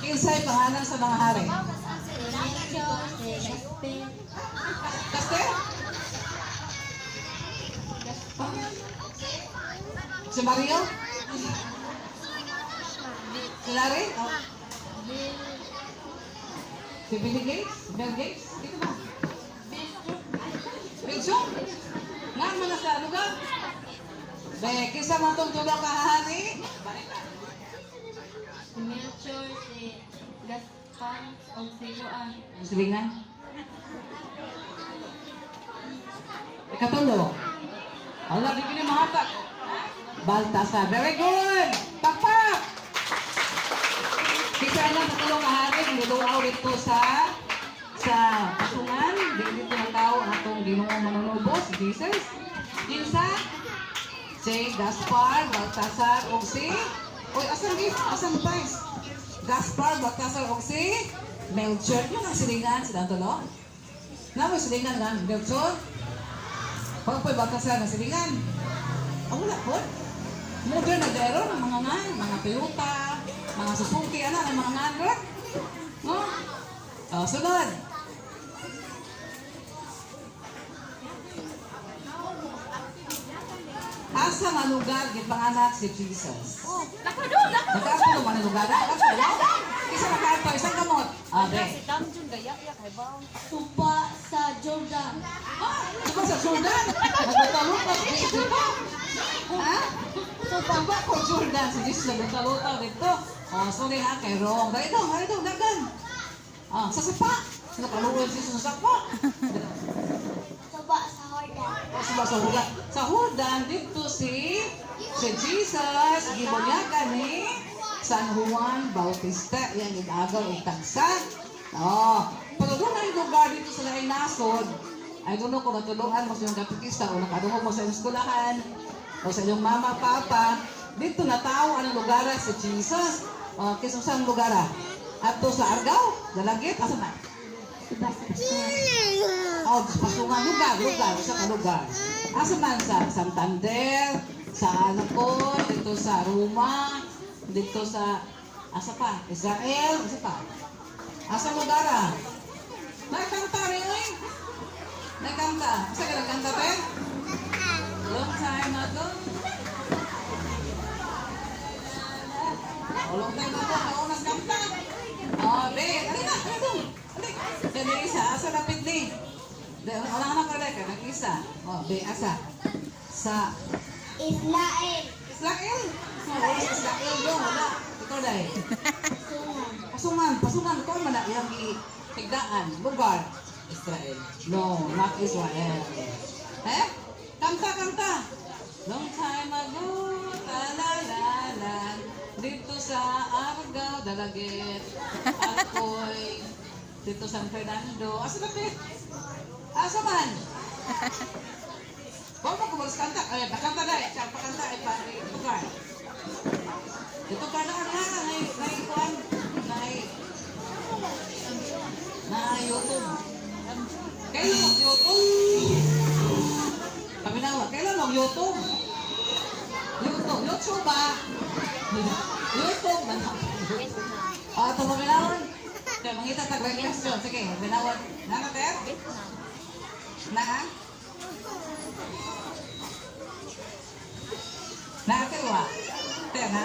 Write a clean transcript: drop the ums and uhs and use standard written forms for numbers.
Kinsay pangalan sa mga hari? Kastel? Si Mario? Si Larry? Si Billy Gates? Bill Gates? Dito ba? Biljong? Nga mga sa lugar? Be, kisa mo itong tulong kahari? Si Melchor, si Gaspar, o si Juan. Silingan? Ikatulo. Allah, di kini mahatak. Baltasar. Very good! Pakpak! Kisa na katulong kahari, niluaw dito sa pasungan. Dito na tao ang atong Ginoong Manunubos, Jesus. Kinsa? Si Gaspar, Baltasar, o si... Uy, asang price? Gaspar, Baltasar, o si... Melchor. Yun ang silingan, silang tulo. Namoy silingan nga, Melchor. Pagpoy Baltasar na silingan. Wala po. Modern na dero ng mga ngan, mga Toyota, mga Suzuki, ng mga ngan. No? Sunod. Asa manugar gipanganak si Jesus? Nakapulo man ang lugar. Isa na kanto, isang kamot. Be. Tupa sa Jordan. Tupa sa Jordan? Nagbatalutaw dito. Ha? Tupa ko Jordan. Si Jesus nagbatalutaw dito. Sorry ha, kay Rong. Dito, dagan. Sa sapa. Nakaluwa si Jesus sa sapa. Tupa sa Jordan. Sa Jordan, dito si Jesus, gibunyagan ni San Juan Bautista. Yan, igagaw, itagsa. Pagkagunan yung lugar dito sa laing nasod, ay doon kung natulungan mo sa iyong katikista o nakadungog mo sa iyong skulahan o sa iyong mama, papa, dito na tao ang lugar si Jesus. Kisong saan lugar? Ato sa Argao, Dalagit, asa na? Pasungan lugar, sa kalugar. Asa man sa Santander, sa Anacor, dito sa Roma, dito sa, asa pa? Israel, asa pa? Asa lugar? Nagkanta rin eh. Nagkanta. Asa ka nagkanta rin? Long time ago. Long time ago, ako nagkanta. Be, alina, Dali isa, asa lapit ni? Wala ka ka nag-isa. Be, asa? Sa Israel. Israel? Israel yung, wala. Ikaw dahil. Pasungan. Ikaw man na yung tigdaan. Lugar. Israel. No, not Israel. Kanta. Long time ago, talalalan. Dito sa Argao, Dalagit. Ako'y dito San Fernando. Asa lapit? Asa man? Huwag mo kumalas kanta. Ay, pakanta na eh. Pakanta eh. Tukar. Tukar na kuhan. Na YouTube. Kailan mag-YouTube? Paminawa. Kailan mag-YouTube? YouTube ba? YouTube ba na? Ito paminawan. Kaya mangita tag-question. Sige, paminawan. Nanater? Nakatirwa. Tena.